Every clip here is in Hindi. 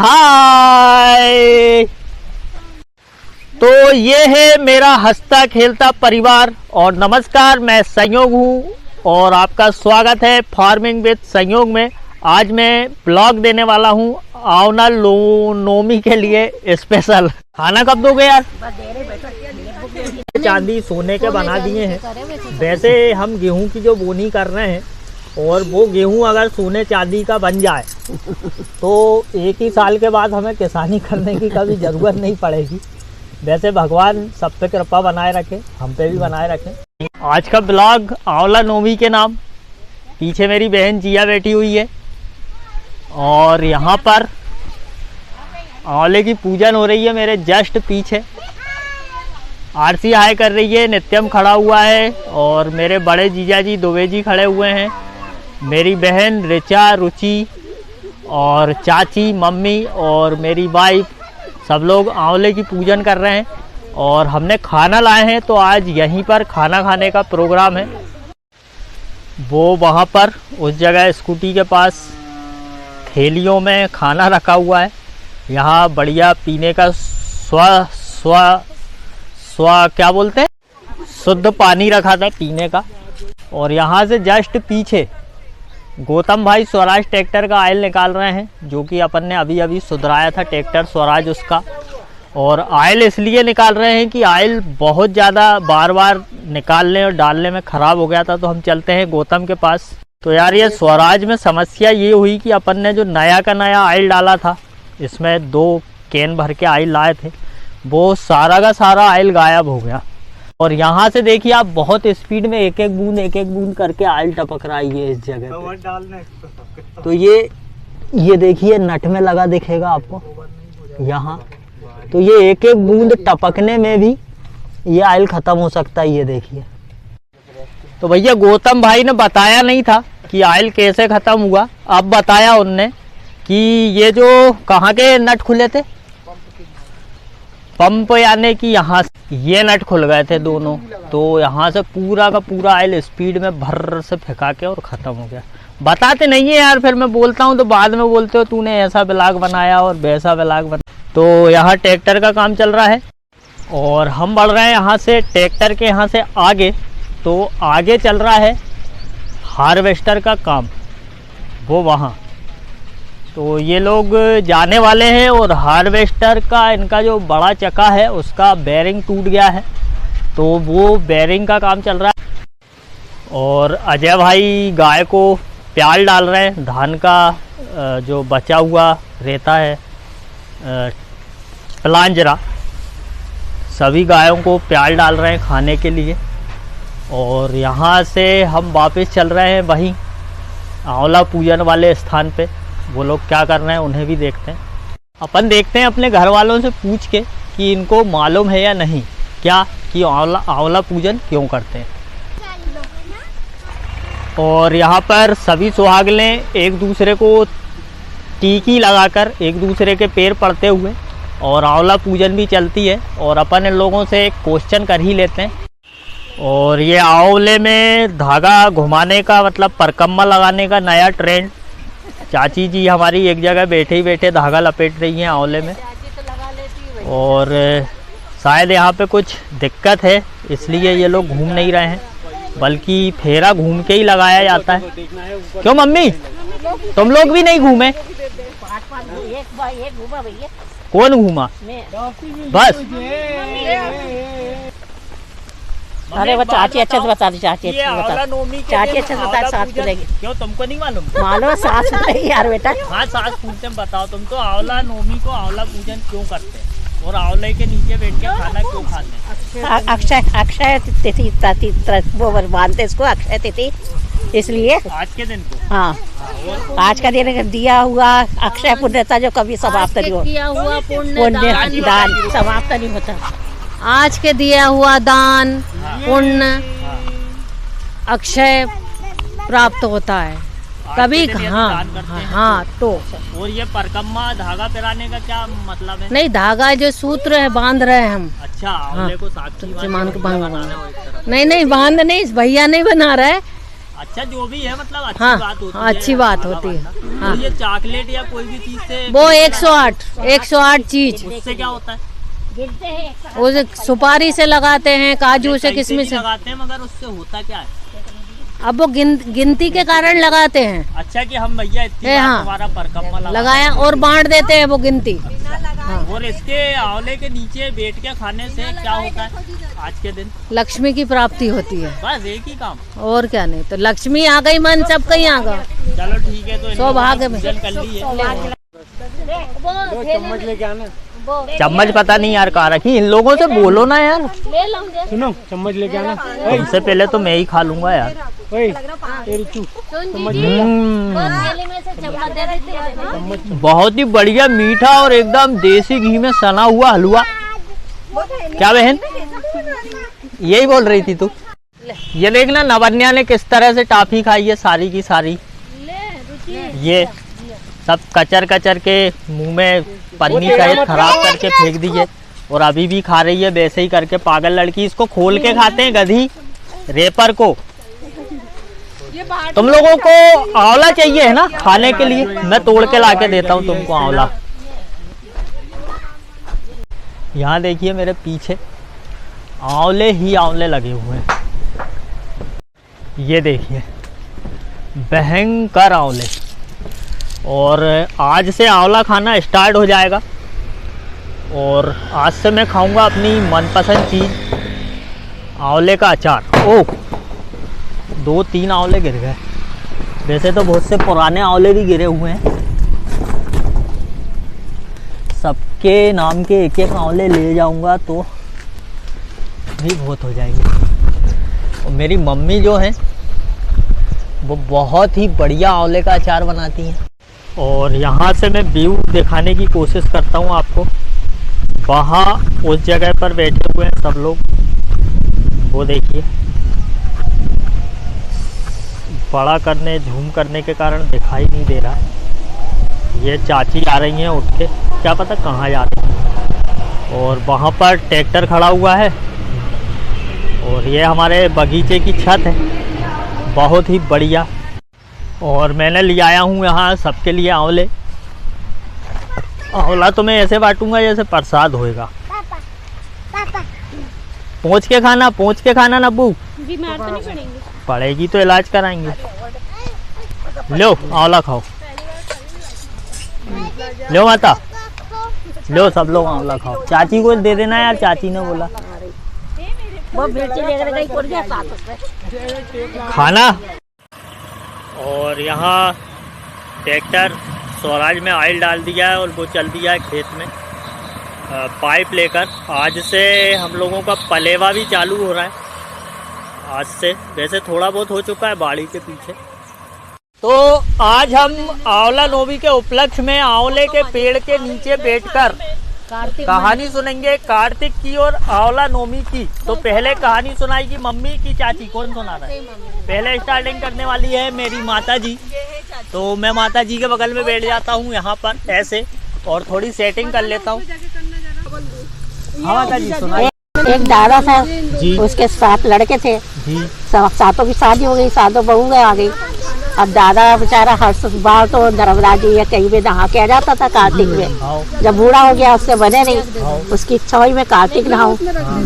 हाय। तो ये है मेरा हंसता खेलता परिवार और नमस्कार, मैं संयोग हूँ और आपका स्वागत है फार्मिंग विद संयोग में। आज मैं ब्लॉग देने वाला हूँ आवना नोमी के लिए स्पेशल। खाना कब दोगे यार? चांदी सोने के बना दिए हैं। वैसे हम गेहूं की जो बोनी कर रहे हैं और वो गेहूं अगर सोने चांदी का बन जाए तो एक ही साल के बाद हमें किसानी करने की कभी ज़रूरत नहीं पड़ेगी। वैसे भगवान सब पे कृपा बनाए रखे, हम पे भी बनाए रखे। आज का ब्लॉग आंवला नोमी के नाम। पीछे मेरी बहन जिया बैठी हुई है और यहाँ पर आंवले की पूजन हो रही है। मेरे जस्ट पीछे आरसी हाय कर रही है, नित्यम खड़ा हुआ है और मेरे बड़े जीजा जी दुबे जी खड़े हुए हैं। मेरी बहन ऋचा, रुचि और चाची, मम्मी और मेरी वाइफ सब लोग आंवले की पूजन कर रहे हैं और हमने खाना लाए हैं। तो आज यहीं पर खाना खाने का प्रोग्राम है। वो वहाँ पर उस जगह स्कूटी के पास थैलियों में खाना रखा हुआ है। यहाँ बढ़िया पीने का क्या बोलते हैं, शुद्ध पानी रखा था पीने का। और यहाँ से जस्ट पीछे गौतम भाई स्वराज ट्रैक्टर का आयल निकाल रहे हैं, जो कि अपन ने अभी अभी सुधराया था ट्रैक्टर स्वराज उसका। और आयल इसलिए निकाल रहे हैं कि आयल बहुत ज़्यादा बार बार निकालने और डालने में ख़राब हो गया था। तो हम चलते हैं गौतम के पास। तो यार ये स्वराज में समस्या ये हुई कि अपन ने जो नया का नया आयल डाला था, इसमें 2 कैन भर के आयल लाए थे, वो सारा का सारा आयल गायब हो गया। और यहाँ से देखिए आप, बहुत स्पीड में एक एक बूंद करके आयल टपक रहा है इस जगह पे। तो ये देखिए नट में लगा दिखेगा आपको यहाँ। तो ये एक एक बूंद टपकने में भी ये आयल ख़त्म हो सकता है, ये देखिए। तो भैया गौतम भाई ने बताया नहीं था कि आयल कैसे ख़त्म हुआ। अब बताया उनने कि ये जो कहाँ के नट खुले थे, पंप यानी कि यहाँ ये नट खुल गए थे दोनों। तो यहाँ से पूरा का पूरा आयल स्पीड में भर से फेंका के और ख़त्म हो गया। बताते नहीं है यार, फिर मैं बोलता हूँ तो बाद में बोलते हो तूने ऐसा ब्लॉग बनाया और वैसा ब्लॉग बनाया। तो यहाँ ट्रैक्टर का काम चल रहा है और हम बढ़ रहे हैं यहाँ से ट्रैक्टर के यहाँ से आगे। तो आगे चल रहा है हार्वेस्टर का काम, वो वहाँ। तो ये लोग जाने वाले हैं और हार्वेस्टर का इनका जो बड़ा चक्का है उसका बेरिंग टूट गया है, तो वो बेरिंग का काम चल रहा है। और अजय भाई गाय को प्याल डाल रहे हैं। धान का जो बचा हुआ रहता है पलांजरा, सभी गायों को प्याल डाल रहे हैं खाने के लिए। और यहाँ से हम वापस चल रहे हैं वहीं आंवला पूजन वाले स्थान पे। वो लोग क्या कर रहे हैं उन्हें भी देखते हैं। अपन देखते हैं अपने घर वालों से पूछ के कि इनको मालूम है या नहीं क्या कि आंवला पूजन क्यों करते हैं। और यहाँ पर सभी सुहागनें एक दूसरे को टीकी लगाकर एक दूसरे के पैर पड़ते हुए और आंवला पूजन भी चलती है। और अपन इन लोगों से एक क्वेश्चन कर ही लेते हैं। और ये आंवले में धागा घुमाने का मतलब परकम्मा लगाने का नया ट्रेंड, चाची जी हमारी एक जगह बैठे ही बैठे धागा लपेट रही हैं आंवले में। और शायद यहाँ पे कुछ दिक्कत है इसलिए ये लोग घूम नहीं रहे हैं, बल्कि फेरा घूम के ही लगाया जाता है। क्यों मम्मी, तुम लोग भी नहीं घूमे? कौन घूमा? बस। अरे वो चाची अच्छे से बता दी, चाची अच्छे से बता, सास करेगी। क्यों तुमको नहीं मालूम? मालूम सास नहीं यार बेटा। हाँ सास पूछते हैं, बताओ तुम तो आंवला नोमी को आंवला पूजन क्यों करते हैं और आंवले के नीचे बैठ के खाना क्यों खाते हैं? अक्षय तिथि वो मानते इसको, अक्षय तिथि, इसलिए आज के दिन को। हाँ, आज का दिन दिया हुआ अक्षय पुण्यता जो कभी समाप्त नहीं हो, किया हुआ पुण्य दान समाप्त नहीं होता। आज के दिया हुआ दान पुण्य अक्षय प्राप्त होता है कभी। हाँ तो। और ये परकम्मा धागा पिराने का क्या मतलब है? नहीं, धागा जो सूत्र है बांध रहे हैं हम। अच्छा, आंवले को साक्षी मान के नहीं बांध नहीं, भैया नहीं बना रहे। अच्छा, जो भी है मतलब अच्छी हाँ, बात होती हाँ, अच्छी है, बात खाना होती है। बनना। हाँ। तो ये चॉकलेट या कोई भी चीज से वो 108 चीज, उससे क्या होता है? वो सुपारी से लगाते हैं, काजू से, कैसे भी किशमिश से। लगाते हैं, मगर उससे होता क्या है? अब वो गिनती के कारण लगाते हैं। अच्छा कि हम भैया इतनी बार हाँ। तुम्हारा परकम्मा लगाया और बांट देते हैं वो गिनती। और इसके आंवले के नीचे बैठ के खाने से क्या होता है आज के दिन? लक्ष्मी की प्राप्ति होती है, बस एक ही काम। और क्या। नहीं तो लक्ष्मी आ गई, मन सब कहीं आ गया। चलो ठीक है, तो इन सौभाग्य लोगों ने में। पूजन कर ली है। चम्मच लेके आना। चम्मच पता नहीं यार कहाँ रखी, इन लोगों से बोलो ना यार। सुनो, चम्मच लेके आना। तुमसे पहले तो मैं ही खा लूंगा यार। ओए, ए रिचू, चम्मच बहुत ही बढ़िया मीठा और एकदम देसी घी में सना हुआ हलवा। क्या बहन यही बोल रही थी तू? ये देखना नवन्या ने किस तरह से टॉफी खाई है, सारी की सारी। ये सब कचर कचर के मुंह में पन्नी सहित खराब करके फेंक दीजिए, और अभी भी खा रही है वैसे ही करके। पागल लड़की, इसको खोल के खाते हैं गधी रेपर को। तुम लोगों को आंवला चाहिए है ना खाने के लिए? मैं तोड़ के ला के देता हूँ तुमको आंवला। यहाँ देखिए मेरे पीछे आंवले ही आंवले लगे हुए हैं। ये देखिए भयंकर आंवले। और आज से आंवला खाना स्टार्ट हो जाएगा, और आज से मैं खाऊंगा अपनी मनपसंद चीज़ आंवले का अचार। ओह, 2-3 आंवले गिर गए। वैसे तो बहुत से पुराने आंवले भी गिरे हुए हैं। सबके नाम के एक एक आंवले ले जाऊंगा तो भी बहुत हो जाएंगे। और मेरी मम्मी जो है वो बहुत ही बढ़िया आंवले का अचार बनाती हैं। और यहाँ से मैं व्यू दिखाने की कोशिश करता हूँ आपको। वहाँ उस जगह पर बैठे हुए हैं सब लोग, वो देखिए। बड़ा करने झूम करने के कारण दिखाई नहीं दे रहा। ये चाची आ रही हैं उठ के, क्या पता कहाँ जा रही हैं। और वहाँ पर ट्रैक्टर खड़ा हुआ है, और ये हमारे बगीचे की छत है, बहुत ही बढ़िया। और मैंने ले आया हूँ यहाँ सबके लिए आंवले। आंवला तो मैं ऐसे बांटूंगा जैसे प्रसाद होएगा। पहुँच के खाना नब्बू। बीमार तो नहीं पड़ेंगे? पड़ेगी तो इलाज कराएंगे। लो आंवला खाओ, लो माता, लो सब लोग आंवला खाओ। चाची को दे देना यार, चाची ने बोला वो मिर्ची लेकर गई पड़ गया साथ उसमें खाना। और यहाँ ट्रैक्टर स्वराज में ऑयल डाल दिया है और वो चल दिया है खेत में पाइप लेकर। आज से हम लोगों का पलेवा भी चालू हो रहा है आज से। वैसे थोड़ा बहुत हो चुका है बाड़ी के पीछे। तो आज हम आंवला नवमी के उपलक्ष्य में आंवले के पेड़ के नीचे बैठकर कहानी सुनेंगे कार्तिक की और आंवला नवमी की। तो पहले कहानी सुनाएगी मम्मी की चाची, कौन सुना रहा है? पहले स्टार्टिंग करने वाली है मेरी माता जी। तो मैं माता जी के बगल में बैठ जाता हूँ यहाँ पर ऐसे, और थोड़ी सेटिंग कर लेता हूँ। हाँ माता जी सुनाइए। एक दादा था जी, उसके 7 लड़के थे जी, सातों की शादी हो गई, 7 बहू आ गई। अब दादा बेचारा हर बार तो नर्मदा जी या कहीं भी नहा के आ जाता था कार्तिक में। आओ, जब बूढ़ा हो गया उससे बने नहीं, उसकी इच्छा हुई मैं कार्तिक नहाऊं।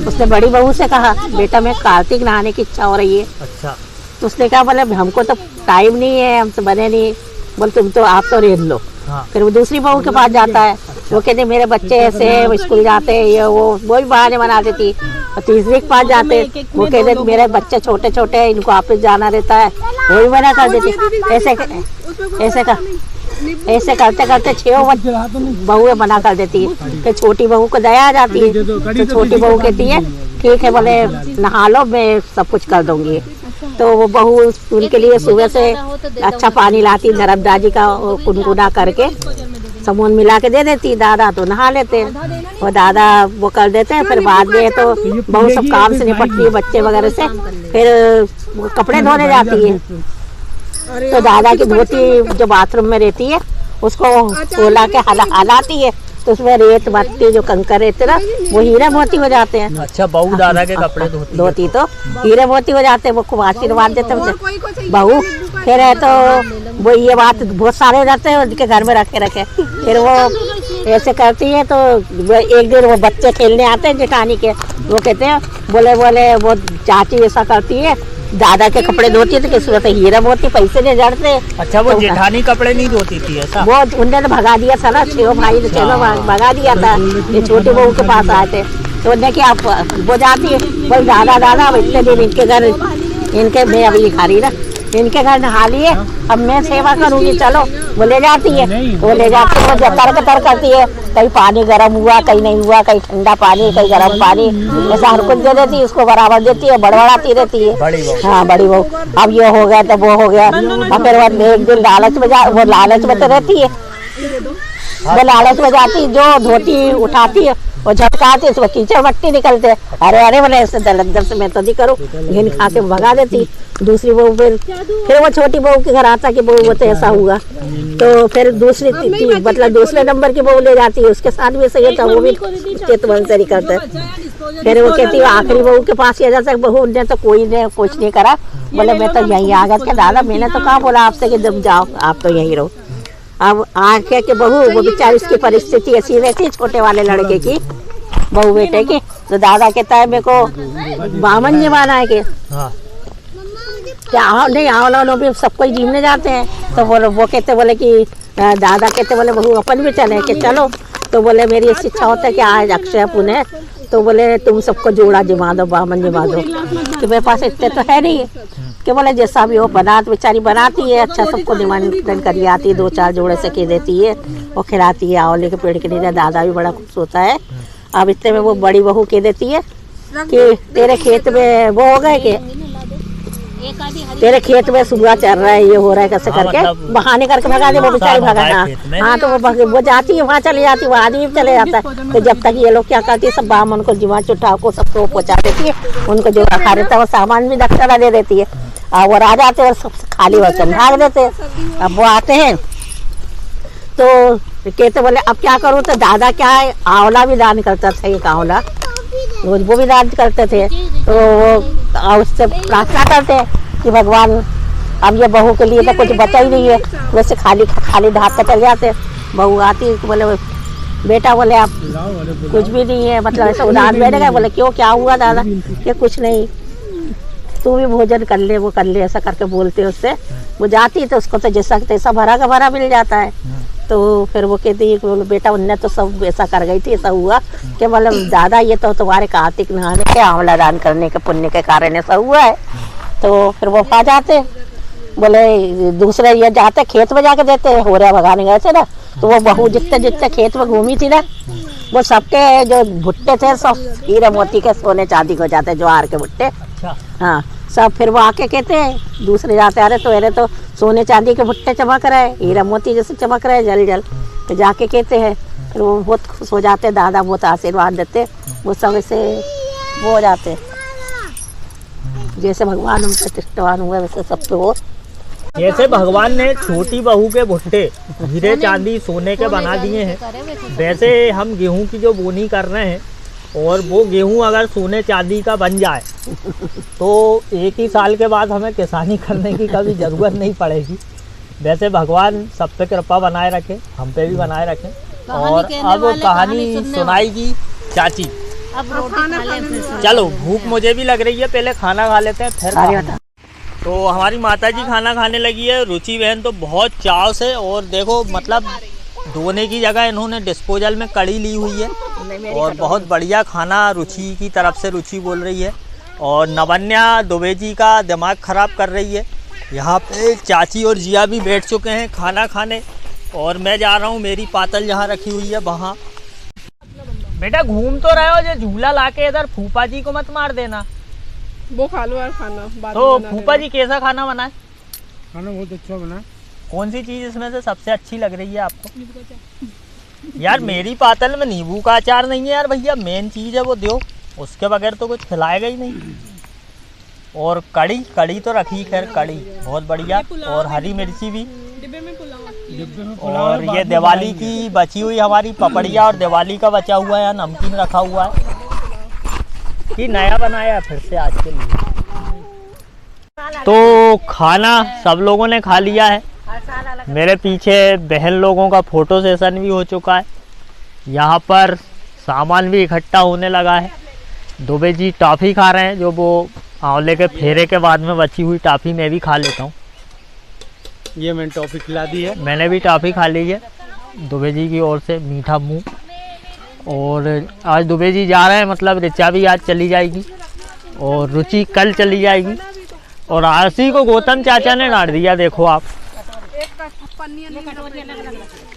उसने बड़ी बहू से कहा बेटा मैं कार्तिक नहाने की इच्छा हो रही है। अच्छा, तो उसने कहा बोले हमको तो टाइम नहीं है, हमसे बने नहीं। बोले तुम तो आप तो रेत लो। हाँ, फिर वो दूसरी बहू के पास जाता है, वो कहते मेरे बच्चे ऐसे वो स्कूल जाते हैं, ये वो भी बहाने बना देती। और तीसरे के पास जाते, वो कहते मेरे बच्चे छोटे छोटे हैं, इनको ऑफिस जाना रहता है, वो भी मना कर देती। ऐसे करते करते 6 बहुएं मना कर देती है। फिर छोटी बहू को दया आ जाती है, तो छोटी बहू कहती है ठीक है बोले नहा लो, मैं सब कुछ कर दूंगी। तो वो बहू उनके लिए सुबह से अच्छा पानी लाती, नर्मदा जी का गुनगुना करके समून मिला के दे देती। दादा तो नहा लेते हैं, और दादा वो कर देते हैं। फिर बाद में तो बहू सब काम से निपटती है बच्चे वगैरह से, फिर वो कपड़े धोने जाती है। तो दादा की धोती जो बाथरूम में रहती है उसको खोला के हलाती है, तो उसमें रेत मट्टी जो कंकर रहते ना वो हीरा मोती हो जाते हैं। अच्छा, बहू दादा के कपड़े धोती तो हीरे मोती हो जाते हैं, वो खूब आशीर्वाद देते हैं बहू। फिर है तो वो ये बात बहुत सारे रहते हैं उनके घर में रखे फिर वो ऐसे करती है। तो एक दिन वो बच्चे खेलने आते हैं जेठानी के, वो कहते हैं बोले वो चाची ऐसा करती है, दादा के कपड़े धोती है तो किस वजह हीरा मोती पैसे नहीं जड़ते। अच्छा, वो जेठानी कपड़े नहीं धोती थी ऐसा? वो उन्होंने भगा दिया था ना, 6 भाई ने 6 भगा दिया था। ये छोटी बहू के पास आए थे तो उन्होंने कि आप वो जाती है, बोल दादा अब इतने दिन इनके घर, इनके मैं अभी लिखा रही ना, इनके घर नहा लिए, अब मैं सेवा करूंगी, चलो। वो ले जाती है, वो ले जाती है, वो तर करती है, कहीं पानी गर्म हुआ, कहीं नहीं हुआ, कहीं ठंडा पानी, कहीं गर्म पानी, ऐसा हर कुछ दे देती है, उसको बराबर देती है, बड़बड़ाती रहती है। हाँ, बड़ी बहू, अब ये हो गया तो वो हो गया। और फिर एक दिन लालच में तो रहती है, वो लालच में जाती, जो धोती उठाती है वो झटकाती, उसमें कीचड़ मट्टी निकलते। अरे बोले ऐसे दलदर से मैं तो नहीं करूँ, घिन खा के भगा देती। दूसरी बहू फिर वो छोटी बहू के घर आता कि बहू वो तो ऐसा हुआ, तो फिर दूसरी मतलब दूसरे नंबर की बहू ले जाती है, उसके साथ भी सही था, वो भी चितवन से निकलते। फिर वो कहती है आखिरी बहू के पास ये जाता, बहू ने तो कोई ने कुछ नहीं करा, बोले मैं तो यहीं आ गया। दादा मैंने तो कहा बोला आपसे कि जब जाओ आप तो यहीं रहो। अब आके के बहू वो बेचारी, उसकी परिस्थिति ऐसी रहती छोटे वाले लड़के की, बहू बेटे की, तो दादा कहता है मेरे को बामन जी माना है कि क्या नहीं आओ भी सबको जीवने जाते हैं। तो वो कहते बोले कि दादा कहते बोले बहू अपन भी चले कि चलो। तो बोले मेरी ऐसी इच्छा होता है कि आज अक्षय पुण्य, तो बोले तुम सबको जोड़ा जमा दो, बामन जमा दो, कि मेरे पास इतने तो है नहीं कि बोले जैसा भी हो बनात बेचारी बनाती है, अच्छा सबको निमंत्रण करी आती है, 2-4 जोड़े से के देती है, वो खिलाती है, आंवले के पेड़ के नीचे। दादा भी बड़ा खुश होता है। अब इतने में वो बड़ी बहू के देती है कि तेरे खेत में वो हो गए कि तेरे खेत में सुबह चल रहा है, ये हो रहा है, कैसे करके बहाने करके भगा दे, वो बेचारी भगा। हाँ, तो वो जाती है, वहाँ चली जाती है, वो आदमी चले जाता है। तो जब तक ये लोग क्या करती है, सब बामन को जुआ चुटा को सबको पहुँचा देती है, उनको जो खा रहता है वो सामान भी दक्षिणा दे देती है। और वो आ जाते हैं और सब खाली वचन भाग देते हैं। अब वो आते हैं तो कहते बोले अब क्या करूँ, तो दादा क्या है आंवला भी दान करता था, एक आंवला वो भी दान करते थे। तो वो उससे प्रार्थना करते हैं कि भगवान अब ये बहू के लिए तो कुछ बचा ही नहीं है, वैसे खाली धाप कर चल जाते। बहू आती तो बोले बेटा बोले आप कुछ भी नहीं है, मतलब ऐसा उदास बैठ गए। बोले क्यों, क्या हुआ दादा? ये कुछ नहीं, तू भी भोजन कर ले, वो कर ले, ऐसा करके बोलते उससे। वो जाती तो उसको तो जैसा तैसा भरा का भरा मिल जाता है। तो फिर वो कहती है कि बेटा उनने तो सब ऐसा कर गई थी, ऐसा हुआ कि मतलब दादा ये तो तुम्हारे कार्तिक नहाने के आंवला दान करने के पुण्य के कारण ऐसा हुआ है। तो फिर वो आ जाते, बोले दूसरे ये जाते खेत में जाके देते, हो रहा भगाने गए थे ना। तो वो बहू जितने खेत में घूमी थी ना, वो सबके जो भुट्टे थे सब हीरे मोती के सोने चांदी को जाते, ज्वार के भुट्टे। हाँ, सब फिर वो आके कहते हैं दूसरे जाते, अरे तो अरे तो सोने चांदी के भुट्टे चमक रहे, हीरा मोती जैसे चमक रहे जल जल। तो जाके कहते हैं, फिर वो बहुत खुश हो जाते, दादा बहुत आशीर्वाद देते, वो सब ऐसे वो हो जाते, जैसे भगवान उन प्रतिष्ठान हुए वैसे सब पे हो। जैसे भगवान ने छोटी बहू के भुट्टे हीरे चांदी सोने के बना दिए हैं, वैसे हम गेहूं की जो बोनी कर रहे हैं, और वो गेहूं अगर सोने चांदी का बन जाए तो एक ही साल के बाद हमें किसानी करने की कभी ज़रूरत नहीं पड़ेगी। वैसे भगवान सब पे कृपा बनाए रखे, हम पे भी बनाए रखे। और अब कहानी सुनाएगी चाची। अब रोटी खा ले। चलो, भूख मुझे भी लग रही है, पहले खाना खा लेते हैं फिर। तो हमारी माताजी खाना खाने लगी है, रुचि बहन तो बहुत चाव से। और देखो मतलब धोने की जगह इन्होंने डिस्पोजल में कड़ी ली हुई है, और बहुत बढ़िया खाना रुचि की तरफ से रुचि बोल रही है। और नवन्या दुबे जी का दिमाग ख़राब कर रही है। यहाँ पे चाची और जिया भी बैठ चुके हैं खाना खाने, और मैं जा रहा हूँ मेरी पातल जहाँ रखी हुई है वहाँ। बेटा घूम तो रहे हो, जो झूला लाके इधर फूफा जी को मत मार देना। वो खा लो यार खाना। तो फूफा जी कैसा खाना बना है? खाना बहुत अच्छा बना। कौन सी चीज़ इसमें से सबसे अच्छी लग रही है आपको? यार मेरी पातल में नींबू का अचार नहीं है यार भैया, मेन चीज़ है वो दो, उसके बगैर तो कुछ खिलाएगा ही नहीं। और कड़ी तो रखी, खैर कड़ी बहुत बढ़िया, और हरी मिर्ची भी। और ये दिवाली की बची हुई हमारी पपड़िया और दिवाली का बचा हुआ है नमकीन रखा हुआ है कि नया बनाया है फिर से आज के लिए। तो खाना सब लोगों ने खा लिया है। मेरे पीछे बहन लोगों का फोटो सेशन भी हो चुका है। यहाँ पर सामान भी इकट्ठा होने लगा है। दुबे जी टॉफ़ी खा रहे हैं, जो वो आंवले के फेरे के बाद में बची हुई टॉफ़ी मैं भी खा लेता हूँ। ये मैंने टॉफी खिला दी है। मैंने भी टॉफ़ी खा ली है दुबे जी की ओर से, मीठा मुंह। और आज दुबे जी जा रहे हैं, मतलब ऋचा भी आज चली जाएगी और रुचि कल चली जाएगी। और आरसी को गौतम चाचा ने डांट दिया, देखो आप।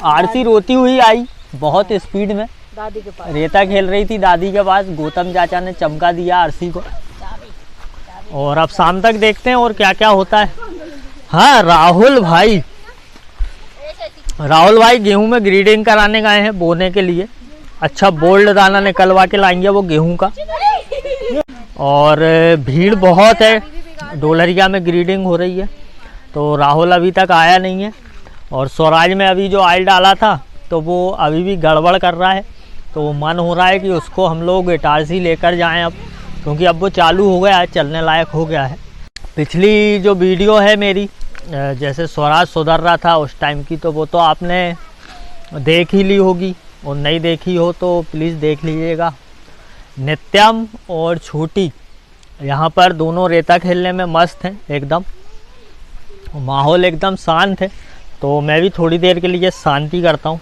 आरसी रोती हुई आई बहुत स्पीड में, दादी के पास रेता खेल रही थी दादी के पास। गौतम चाचा ने चमका दिया आरसी को। और अब शाम तक देखते हैं और क्या क्या होता है। हाँ, राहुल भाई गेहूं में ग्रीडिंग कराने गए हैं बोने के लिए। अच्छा बोल्ड दाना निकलवा के लाएंगे वो गेहूं का। और भीड़ बहुत है, डोलरिया में ग्रीडिंग हो रही है। तो राहुल अभी तक आया नहीं है। और स्वराज में अभी जो ऑयल डाला था तो वो अभी भी गड़बड़ कर रहा है। तो मन हो रहा है कि उसको हम लोग इटारसी लेकर जाएं अब, क्योंकि अब वो चालू हो गया है, चलने लायक हो गया है। पिछली जो वीडियो है मेरी, जैसे स्वराज सुधर रहा था उस टाइम की, तो वो तो आपने देख ही ली होगी, और नहीं देखी हो तो प्लीज़ देख लीजिएगा। नित्यम और छोटी यहाँ पर दोनों रेता खेलने में मस्त हैं एकदम। माहौल एकदम शांत है, तो मैं भी थोड़ी देर के लिए शांति करता हूँ।